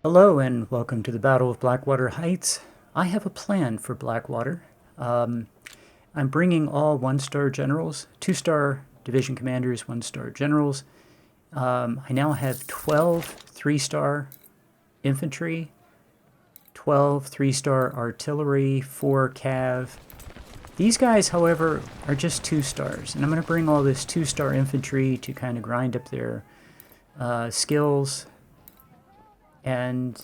Hello and welcome to the Battle of Blackwater Heights. I have a plan for Blackwater. I'm bringing all one-star generals, two-star division commanders, one-star generals. I now have 12 three-star infantry, 12 three-star artillery, 4 cav. These guys, however, are just 2 stars, and I'm going to bring all this 2-star infantry to kind of grind up their skills. And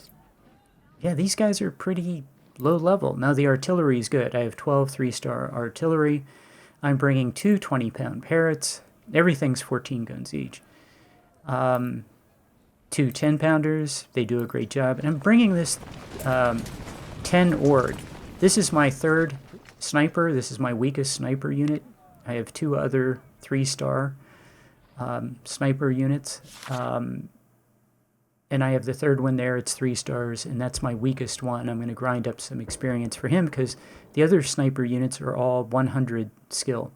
yeah, these guys are pretty low level. Now the artillery is good. I have 12 3-star artillery. I'm bringing 2 20-pound parrots. Everything's 14 guns each. 2 10-pounders. They do a great job. And I'm bringing this 10 Ord. This is my 3rd sniper. This is my weakest sniper unit. I have 2 other 3-star sniper units. And I have the 3rd one there. It's 3 stars, and that's my weakest one. I'm going to grind up some experience for him because the other sniper units are all 100 skill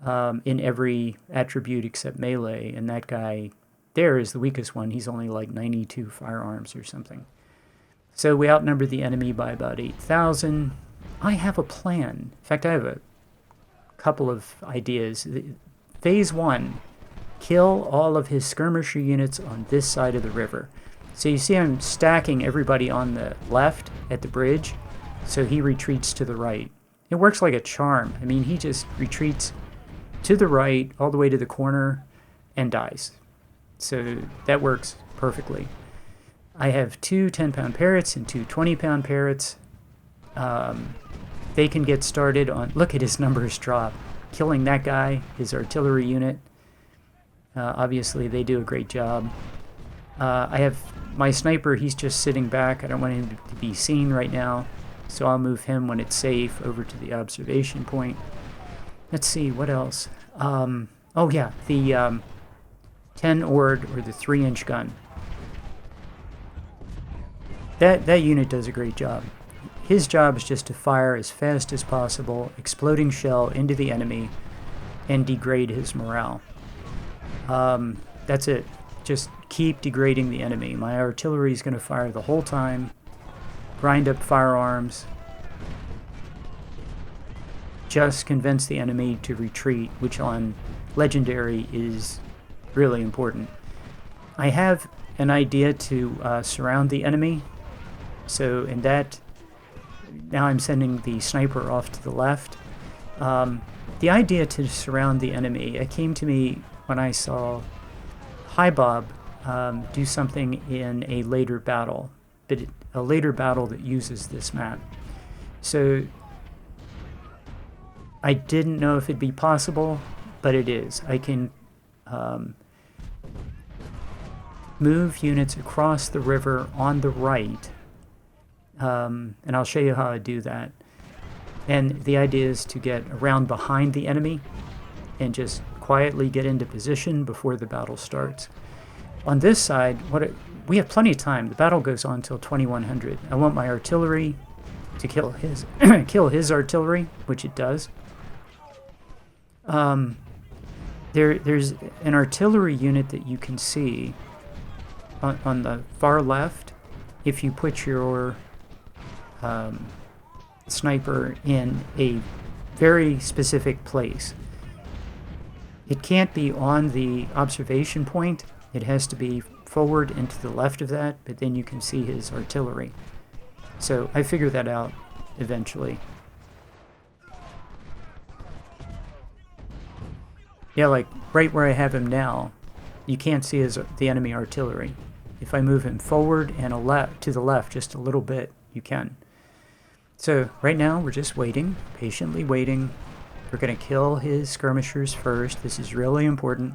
in every attribute except melee, and that guy there is the weakest one. He's only like 92 firearms or something. So we outnumber the enemy by about 8,000. I have a plan. In fact, I have a couple of ideas. Phase 1. Kill all of his skirmisher units on this side of the river. So you see I'm stacking everybody on the left at the bridge, so he retreats to the right. It works like a charm. I mean, he just retreats to the right all the way to the corner and dies. So that works perfectly. I have 2 10-pound parrots and 2 20-pound parrots. They can get started on... Look at his numbers drop. Killing that guy, his artillery unit. Obviously, they do a great job. I have my sniper, he's just sitting back. I don't want him to be seen right now, so I'll move him when it's safe over to the observation point. Let's see, what else? Oh yeah, the 10 Ord, or the 3-inch gun. That unit does a great job. His job is just to fire as fast as possible, exploding shell into the enemy, and degrade his morale. That's it. Just keep degrading the enemy. My artillery is going to fire the whole time. Grind up firearms. Just convince the enemy to retreat, which on Legendary is really important. I have an idea to surround the enemy. So in that, now I'm sending the sniper off to the left. The idea to surround the enemy, it came to me when I saw Hi Bob do something in a later battle, but a later battle that uses this map. So I didn't know if it'd be possible, but it is. I can move units across the river on the right, and I'll show you how I do that. And the idea is to get around behind the enemy and just quietly get into position before the battle starts. On this side, we have plenty of time. The battle goes on till 2100. I want my artillery to kill his kill his artillery, which it does. There's an artillery unit that you can see on the far left if you put your sniper in a very specific place. It can't be on the observation point. It has to be forward and to the left of that, but then you can see his artillery. So I figured that out eventually. Yeah, like right where I have him now, you can't see the enemy artillery. If I move him forward and to the left just a little bit, you can. So right now we're just waiting, patiently waiting. We're going to kill his skirmishers first. This is really important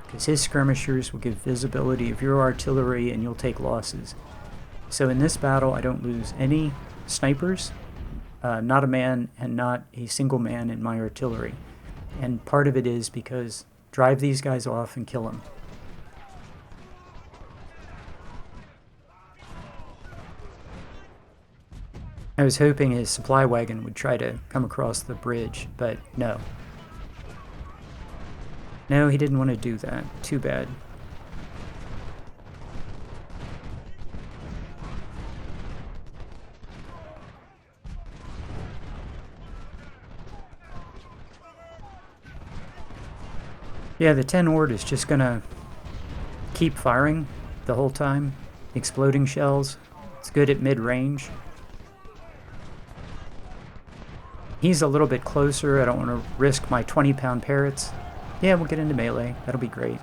because his skirmishers will give visibility of your artillery and you'll take losses. So in this battle, I don't lose any snipers, not a man and not a single man in my artillery. And part of it is because drive these guys off and kill them. I was hoping his supply wagon would try to come across the bridge, but no. No, he didn't want to do that. Too bad. Yeah, the 10 Ord is just gonna keep firing the whole time. Exploding shells. It's good at mid-range. He's a little bit closer. I don't want to risk my 20-pound parrots. Yeah, we'll get into melee. That'll be great.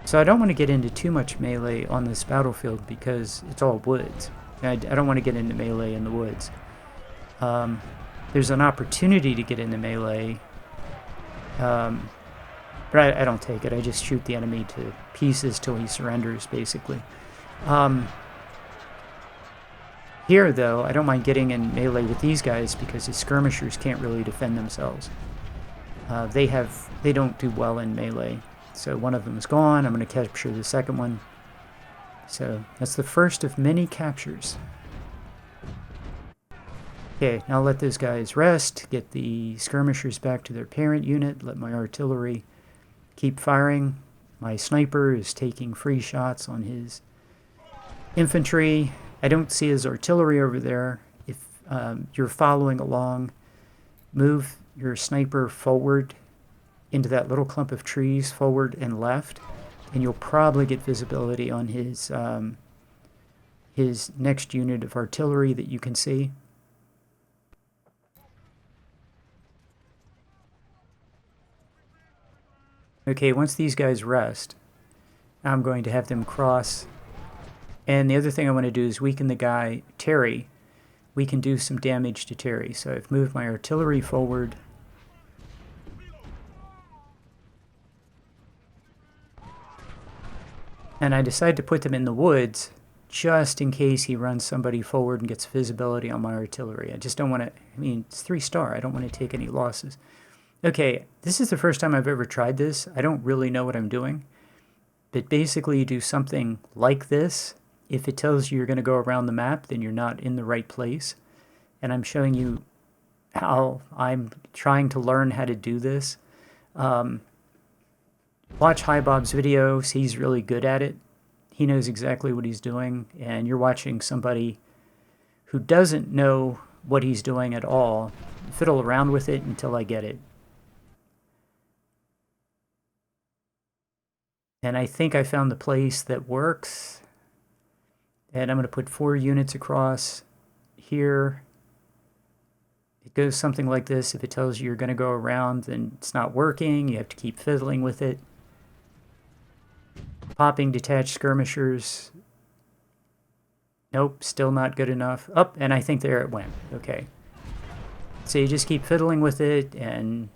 So I don't want to get into too much melee on this battlefield because it's all woods. I don't want to get into melee in the woods. There's an opportunity to get into melee, but I don't take it. I just shoot the enemy to pieces till he surrenders, basically. Here, though, I don't mind getting in melee with these guys because the skirmishers can't really defend themselves. They don't do well in melee. So one of them is gone. I'm going to capture the second one. So that's the first of many captures. Okay, now let those guys rest, get the skirmishers back to their parent unit, let my artillery keep firing. My sniper is taking free shots on his infantry. I don't see his artillery over there. If you're following along, move your sniper forward into that little clump of trees, forward and left, and you'll probably get visibility on his next unit of artillery that you can see. Okay, once these guys rest, I'm going to have them cross. And the other thing I want to do is weaken the guy, Terry. We can do some damage to Terry. So I've moved my artillery forward. And I decide to put them in the woods just in case he runs somebody forward and gets visibility on my artillery. I just don't want to, I mean, it's 3-star. I don't want to take any losses. Okay, this is the first time I've ever tried this. I don't really know what I'm doing. But basically you do something like this. If it tells you you're going to go around the map, then you're not in the right place. And I'm showing you how I'm trying to learn how to do this. Watch Hi Bob's videos. He's really good at it. He knows exactly what he's doing. And you're watching somebody who doesn't know what he's doing at all fiddle around with it until I get it. And I think I found the place that works. And I'm going to put 4 units across here. It goes something like this. If it tells you you're going to go around, then it's not working. You have to keep fiddling with it. Popping detached skirmishers. Nope, still not good enough. Oh, and I think there it went. Okay. So you just keep fiddling with it, and,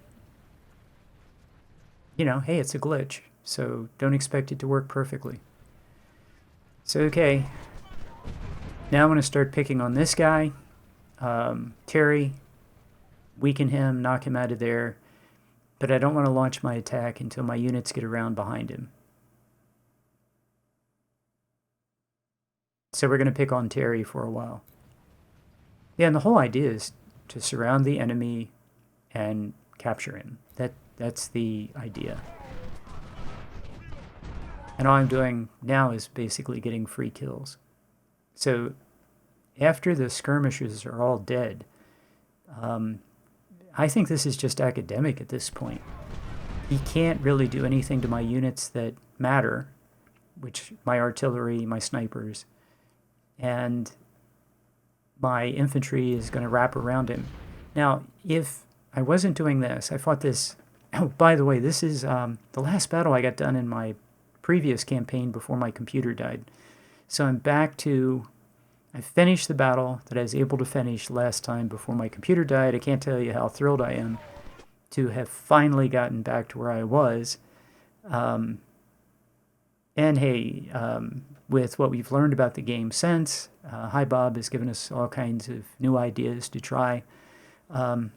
you know, hey, it's a glitch. So don't expect it to work perfectly. So, okay. Now I'm going to start picking on this guy, Terry, weaken him, knock him out of there, but I don't want to launch my attack until my units get around behind him. So we're going to pick on Terry for a while. Yeah, and the whole idea is to surround the enemy and capture him. That's the idea. And all I'm doing now is basically getting free kills. So after the skirmishers are all dead, I think this is just academic at this point. He can't really do anything to my units that matter, which my artillery, my snipers, and my infantry is going to wrap around him. Now, if I wasn't doing this, I fought this. Oh, by the way, this is the last battle I got done in my previous campaign before my computer died. So I'm back to, I finished the battle that I was able to finish last time before my computer died. I can't tell you how thrilled I am to have finally gotten back to where I was. And hey, with what we've learned about the game since, Hi Bob has given us all kinds of new ideas to try. I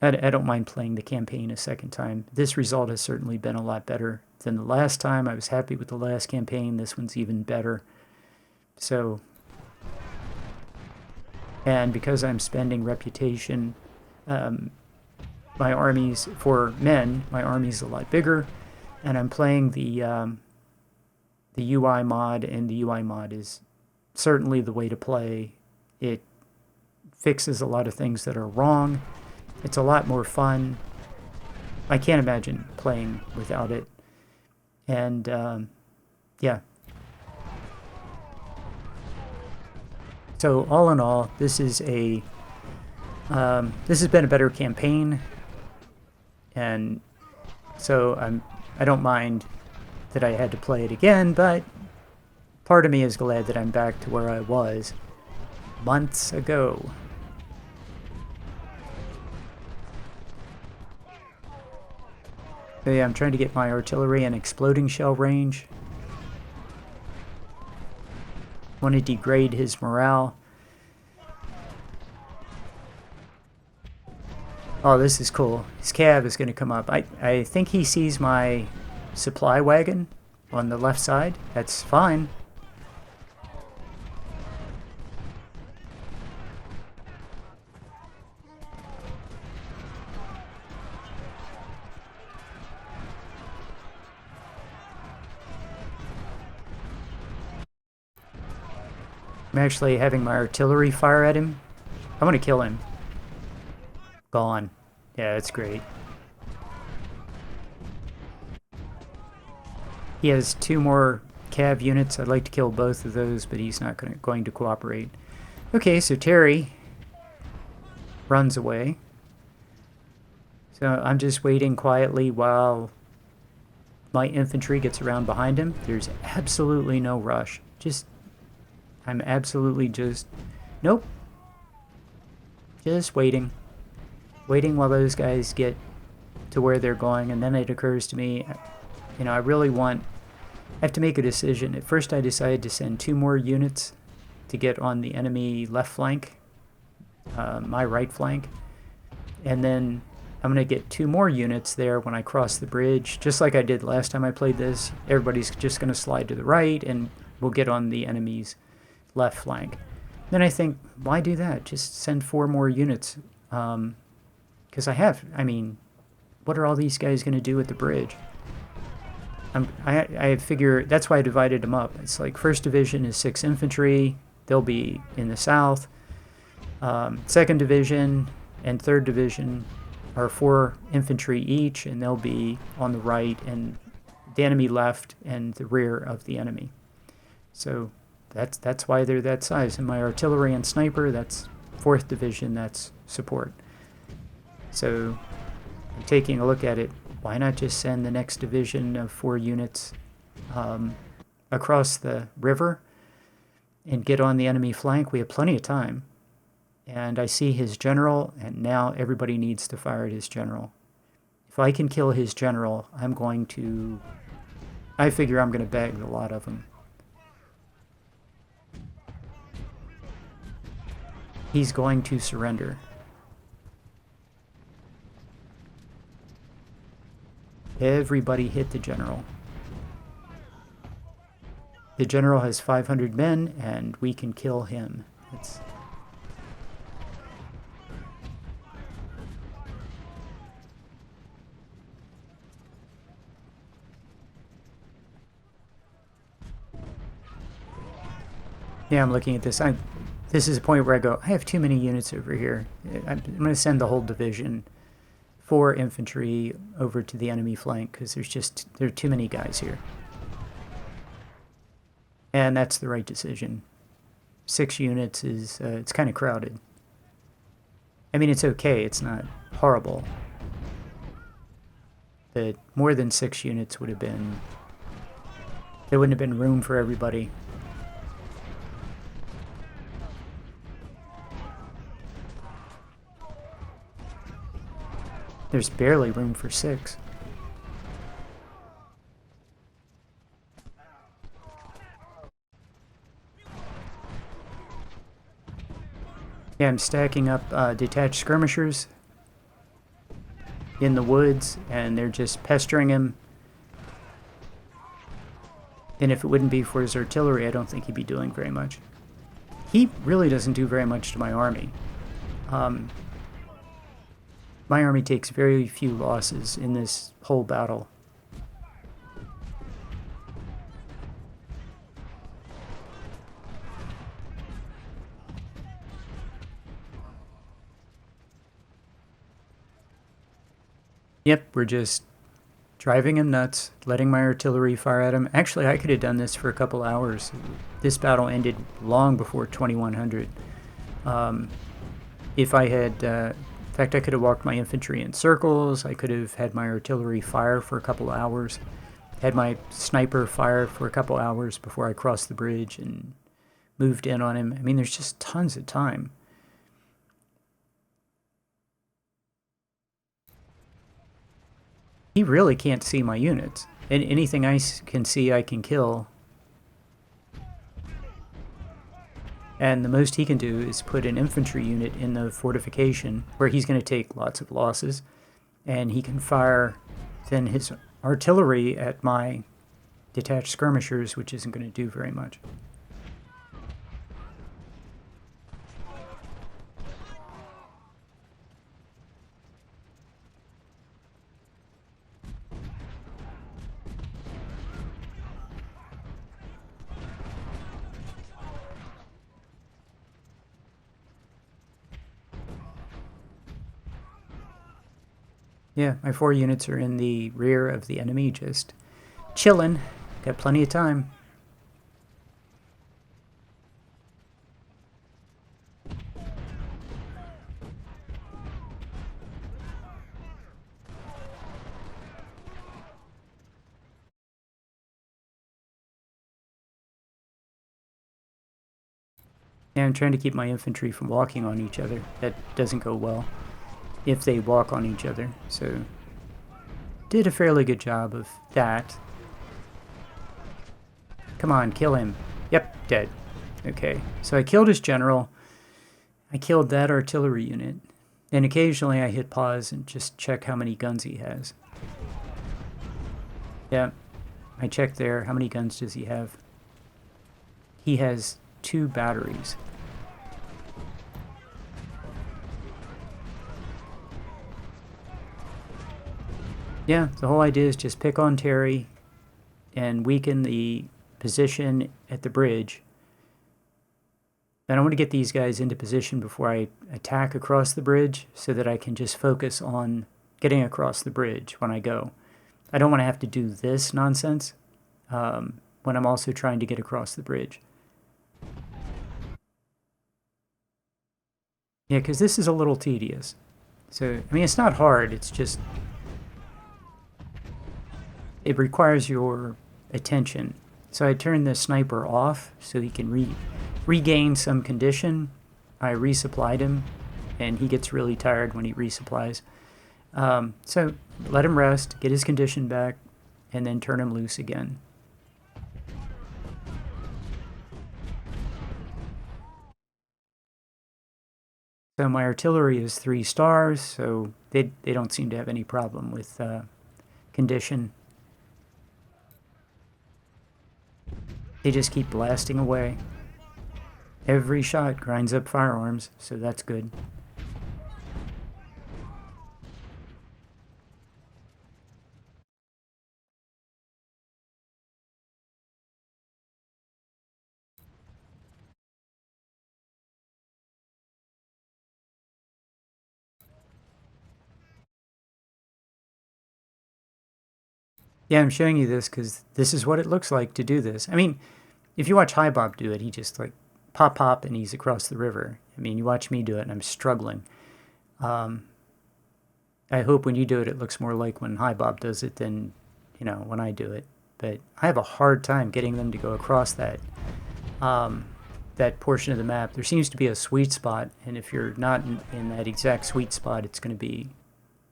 don't mind playing the campaign a second time. This result has certainly been a lot better than the last time. I was happy with the last campaign. This one's even better. So, and because I'm spending reputation, my armies, for men, my army's a lot bigger, and I'm playing the UI mod, and the UI mod is certainly the way to play. It fixes a lot of things that are wrong. It's a lot more fun. I can't imagine playing without it. And yeah. So all in all, this is this has been a better campaign, and so I don't mind that I had to play it again, but part of me is glad that I'm back to where I was months ago. So yeah, I'm trying to get my artillery in exploding shell range. Want to degrade his morale. Oh, this is cool. His cab is going to come up. I think he sees my supply wagon on the left side. That's fine. I'm actually having my artillery fire at him. I want to kill him. Gone. Yeah, that's great. He has 2 more cav units. I'd like to kill both of those, but he's not going to cooperate. Okay, so Terry runs away. So I'm just waiting quietly while my infantry gets around behind him. There's absolutely no rush. I'm absolutely just, nope. Just waiting. Waiting while those guys get to where they're going, and then it occurs to me, you know, I have to make a decision. At first I decided to send 2 more units to get on the enemy left flank, my right flank, and then I'm going to get 2 more units there when I cross the bridge, just like I did last time I played this. Everybody's just going to slide to the right, and we'll get on the enemy's left flank. Then I think, why do that? Just send 4 more units. Because I mean, what are all these guys going to do at the bridge? I figure that's why I divided them up. It's like 1st Division is 6 infantry. They'll be in the south. 2nd Division and 3rd Division are 4 infantry each, and they'll be on the right and the enemy left and the rear of the enemy. So that's why they're that size. And my artillery and sniper, that's 4th Division, that's support. So taking a look at it, why not just send the next division of 4 units across the river and get on the enemy flank? We have plenty of time. And I see his general, and now everybody needs to fire at his general. If I can kill his general, I figure I'm going to bag a lot of them. He's going to surrender. Everybody hit the general. The general has 500 men, and we can kill him. Yeah, I'm looking at this. This is a point where I go, I have too many units over here. I'm going to send the whole division, 4 infantry over to the enemy flank, because there are too many guys here. And that's the right decision. 6 units is, it's kind of crowded. I mean, it's okay, it's not horrible. But more than 6 units would have been, there wouldn't have been room for everybody. There's barely room for 6. Yeah, I'm stacking up detached skirmishers in the woods, and they're just pestering him. And if it wouldn't be for his artillery, I don't think he'd be doing very much. He really doesn't do very much to my army. My army takes very few losses in this whole battle. Yep, we're just driving him nuts, letting my artillery fire at him. Actually, I could have done this for a couple hours. This battle ended long before 2100. If I had, in fact, I could have walked my infantry in circles. I could have had my artillery fire for a couple hours, had my sniper fire for a couple hours before I crossed the bridge and moved in on him. I mean, there's just tons of time. He really can't see my units. And anything I can see, I can kill. And the most he can do is put an infantry unit in the fortification where he's going to take lots of losses. And he can fire then his artillery at my detached skirmishers, which isn't going to do very much. Yeah, my 4 units are in the rear of the enemy, just chilling. Got plenty of time. Yeah, I'm trying to keep my infantry from walking on each other. That doesn't go well if they walk on each other. So, did a fairly good job of that. Come on, kill him. Yep, dead. Okay, so I killed his general. I killed that artillery unit. And occasionally I hit pause and just check how many guns he has. Yeah, I checked there. How many guns does he have? He has 2 batteries. Yeah, the whole idea is just pick on Terry and weaken the position at the bridge. And I want to get these guys into position before I attack across the bridge so that I can just focus on getting across the bridge when I go. I don't want to have to do this nonsense when I'm also trying to get across the bridge. Yeah, because this is a little tedious. So, I mean, it's not hard. It's just, it requires your attention. So I turned the sniper off so he can regain some condition. I resupplied him, and he gets really tired when he resupplies. So let him rest, get his condition back, and then turn him loose again. So my artillery is 3 stars, so they don't seem to have any problem with condition. They just keep blasting away. Every shot grinds up firearms, so that's good. Yeah, I'm showing you this because this is what it looks like to do this. I mean, if you watch High Bob do it, he just like pop, and he's across the river. I mean, you watch me do it, and I'm struggling. I hope when you do it, it looks more like when High Bob does it than, when I do it. But I have a hard time getting them to go across that portion of the map. There seems to be a sweet spot, and if you're not in that exact sweet spot, it's going to be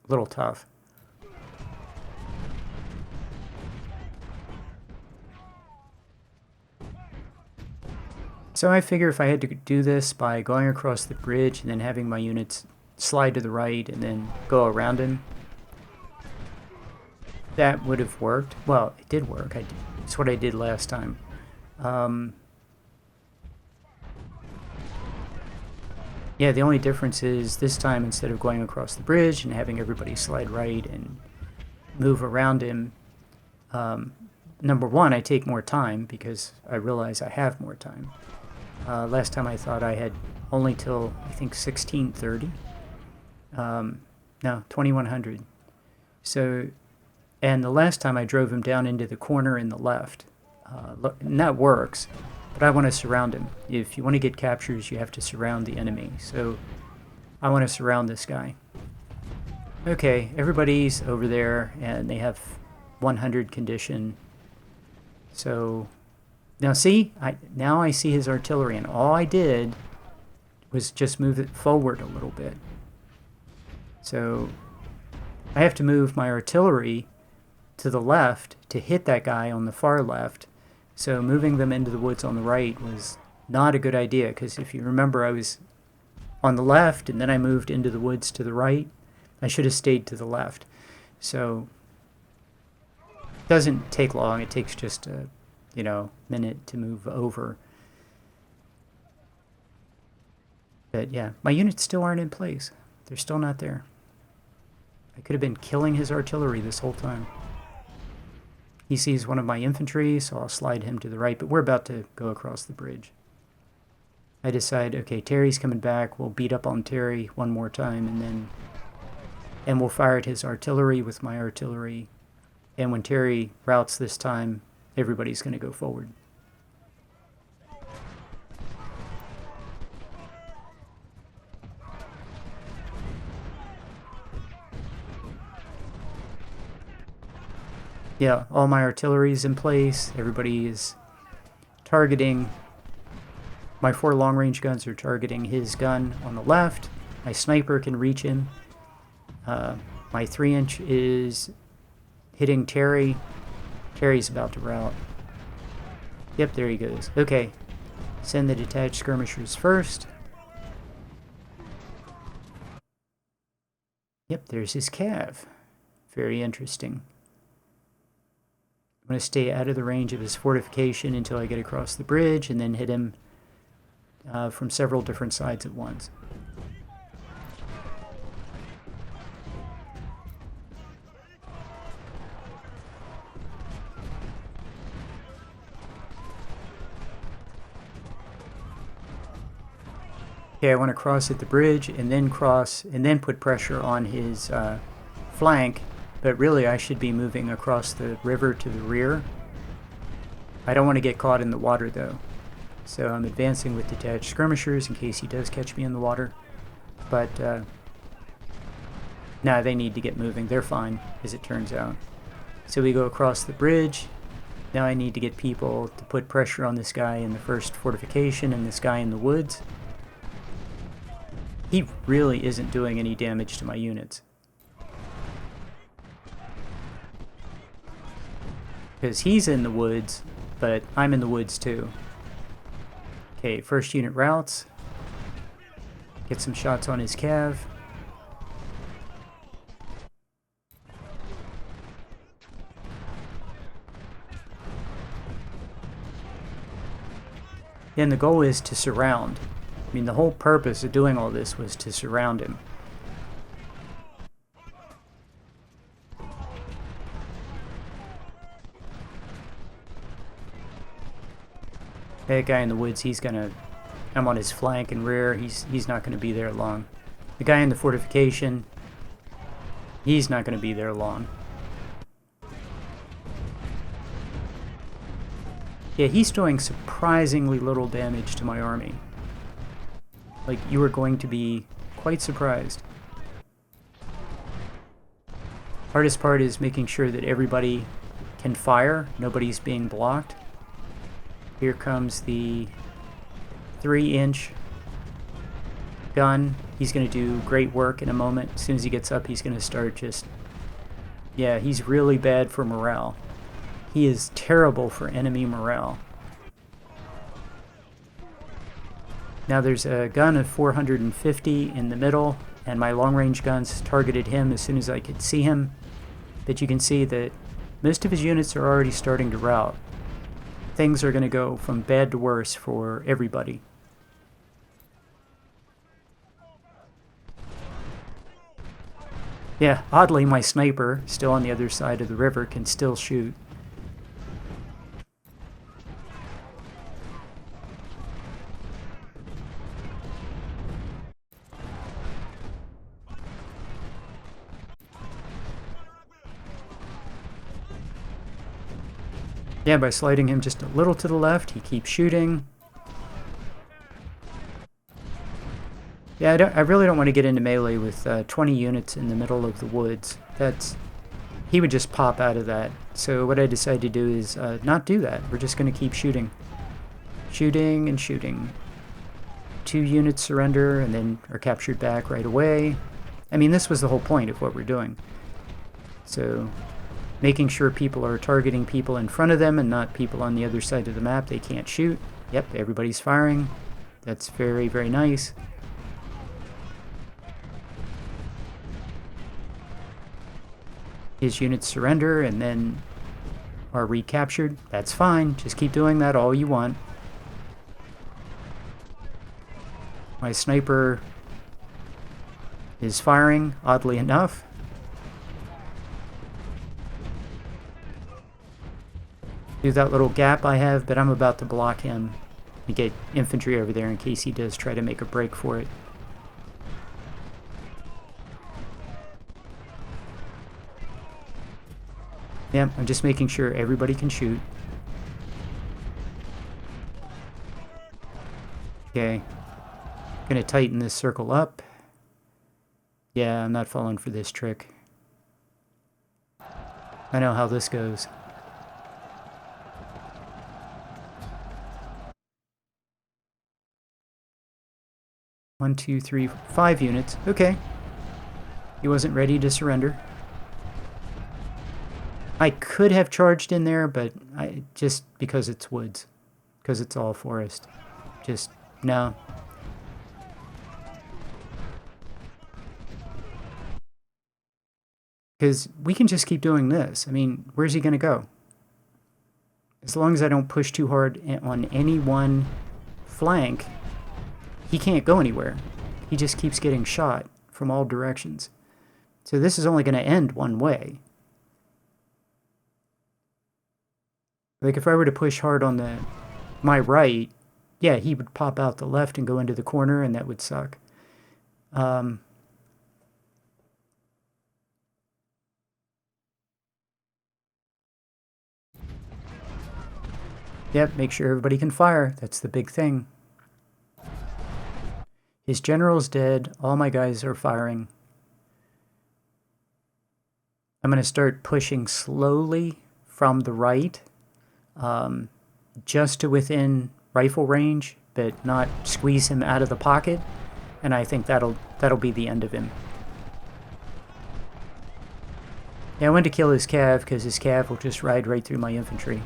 a little tough. So I figure if I had to do this by going across the bridge and then having my units slide to the right and then go around him, that would have worked. Well, it did work. It's what I did last time. Yeah, the only difference is this time, instead of going across the bridge and having everybody slide right and move around him, number one, I take more time because I realize I have more time. Last time I thought I had only till, I think, 1630. No, 2100. So, and the last time I drove him down into the corner in the left. And that works, but I want to surround him. If you want to get captures, you have to surround the enemy. So I want to surround this guy. Okay, everybody's over there, and they have 100 condition. So now see, now I see his artillery, and all I did was just move it forward a little bit. So I have to move my artillery to the left to hit that guy on the far left. So moving them into the woods on the right was not a good idea, because if you remember, I was on the left and then I moved into the woods to the right. I should have stayed to the left. So it doesn't take long. It takes just a minute to move over. But yeah, my units still aren't in place. They're still not there. I could have been killing his artillery this whole time. He sees one of my infantry, so I'll slide him to the right, but we're about to go across the bridge. I decide, okay, Terry's coming back. We'll beat up on Terry one more time, and we'll fire at his artillery with my artillery. And when Terry routs this time, everybody's going to go forward. Yeah, all my artillery's in place. Everybody is targeting. My 4 long-range guns are targeting his gun on the left. My sniper can reach him. My 3-inch is hitting Terry. Terry's about to rout. Yep, there he goes. Okay, send the detached skirmishers first. Yep, there's his cav. Very interesting. I'm going to stay out of the range of his fortification until I get across the bridge, and then hit him from several different sides at once. Okay, I want to cross at the bridge and then put pressure on his flank, but really I should be moving across the river to the rear. I don't want to get caught in the water though, so I'm advancing with detached skirmishers in case he does catch me in the water. But nah, they need to get moving. They're fine, as it turns out. So we go across the bridge. Now I need to get people to put pressure on this guy in the first fortification and this guy in the woods. He really isn't doing any damage to my units, because he's in the woods, but I'm in the woods too. Okay, first unit routes. Get some shots on his cav. Then the goal is to surround. I mean, the whole purpose of doing all this was to surround him. That guy in the woods, I'm on his flank and rear, he's not gonna be there long. The guy in the fortification, he's not gonna be there long. Yeah, he's doing surprisingly little damage to my army. Like, you are going to be quite surprised. Hardest part is making sure that everybody can fire, nobody's being blocked. Here comes the 3-inch gun. He's going to do great work in a moment. As soon as he gets up, he's going to start just... Yeah, he's really bad for morale. He is terrible for enemy morale. Now there's a gun of 450 in the middle, and my long-range guns targeted him as soon as I could see him. But you can see that most of his units are already starting to rout. Things are going to go from bad to worse for everybody. Yeah, oddly my sniper, still on the other side of the river, can still shoot. Yeah, by sliding him just a little to the left, he keeps shooting. Yeah, I really don't want to get into melee with 20 units in the middle of the woods. He would just pop out of that. So what I decided to do is not do that. We're just going to keep shooting. Shooting and shooting. 2 units surrender and then are captured back right away. I mean, this was the whole point of what we're doing. So making sure people are targeting people in front of them and not people on the other side of the map they can't shoot. Yep, everybody's firing. That's very, very nice. His units surrender and then are recaptured. That's fine. Just keep doing that all you want. My sniper is firing, oddly enough. Through that little gap I have, but I'm about to block him and get infantry over there in case he does try to make a break for it. Yeah, I'm just making sure everybody can shoot. Okay. Gonna tighten this circle up. Yeah, I'm not falling for this trick. I know how this goes. One, two, three, 5 units. Okay. He wasn't ready to surrender. I could have charged in there, but just because it's woods. Because it's all forest. Just, no. Because we can just keep doing this. I mean, where's he going to go? As long as I don't push too hard on any one flank, he can't go anywhere. He just keeps getting shot from all directions. So this is only going to end one way. Like if I were to push hard on my right, yeah, he would pop out the left and go into the corner, and that would suck. Yep, make sure everybody can fire. That's the big thing. His general's dead. All my guys are firing. I'm going to start pushing slowly from the right, just to within rifle range, but not squeeze him out of the pocket. And I think that'll be the end of him. Yeah, I went to kill his cav because his cav will just ride right through my infantry.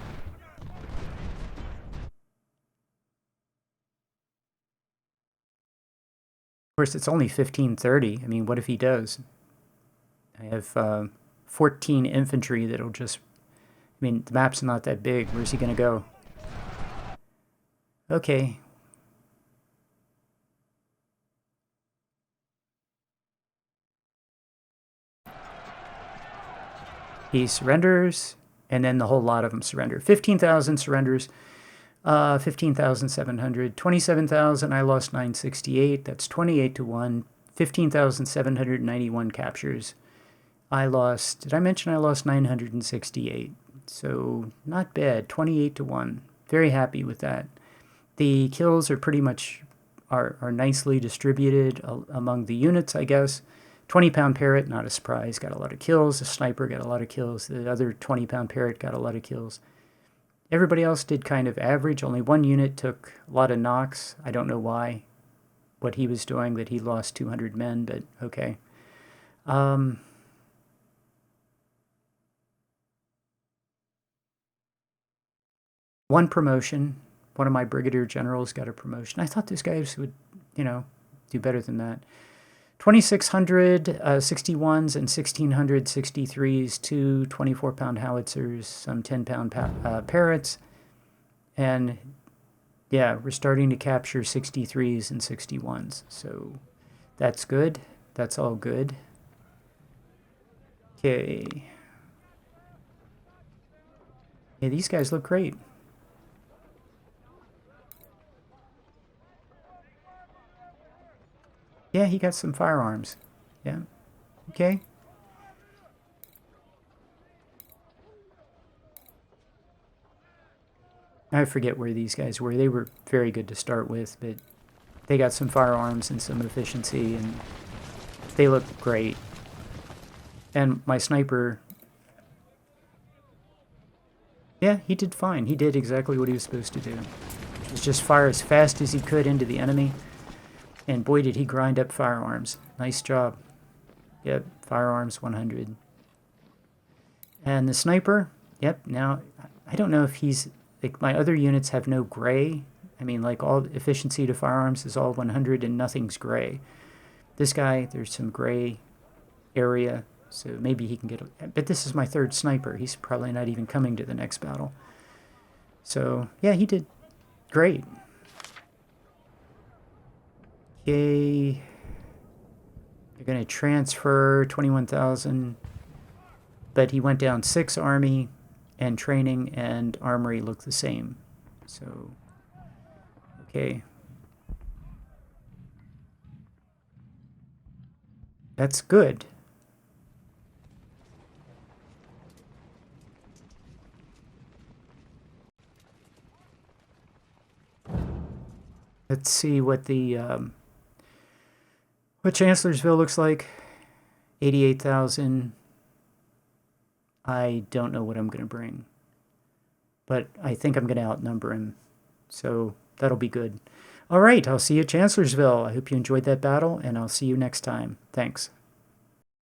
Of course, it's only 1530. I mean, what if he does? I have 14 infantry that'll just... I mean, the map's not that big. Where's he going to go? Okay. He surrenders, and then the whole lot of them surrender. 15,000 surrenders. 15,700. 27,000, I lost 968. That's 28 to 1. 15,791 captures. I lost... Did I mention I lost 968? So, not bad. 28 to 1. Very happy with that. The kills are pretty much... are nicely distributed among the units, I guess. 20-pound parrot, not a surprise, got a lot of kills. The sniper got a lot of kills. The other 20-pound parrot got a lot of kills. Everybody else did kind of average. Only one unit took a lot of knocks. I don't know why, what he was doing, that he lost 200 men, but okay. One promotion. One of my brigadier generals got a promotion. I thought these guys would, do better than that. 2,600 61s and 1,600 63s, 2 24-pound howitzers, some 10-pound parrots. And, yeah, we're starting to capture 63s and 61s. So that's good. That's all good. Okay. Yeah, these guys look great. Yeah, he got some firearms. Yeah. Okay. I forget where these guys were. They were very good to start with, but they got some firearms and some efficiency, and they look great. And my sniper, yeah, he did fine. He did exactly what he was supposed to do. Just fire as fast as he could into the enemy. And boy, did he grind up firearms. Nice job. Yep, firearms 100. And the sniper, yep, now, I don't know if he's, like, my other units have no gray. I mean, like, all efficiency to firearms is all 100 and nothing's gray. This guy, there's some gray area, so maybe he can get, but this is my third sniper. He's probably not even coming to the next battle. So, yeah, he did great. Okay. They're going to transfer 21,000. But he went down 6 army, and training and armory look the same. So, okay. That's good. Let's see what the what Chancellorsville looks like. 88,000. I don't know what I'm going to bring, but I think I'm going to outnumber him, so that'll be good. All right, I'll see you at Chancellorsville. I hope you enjoyed that battle, and I'll see you next time. Thanks.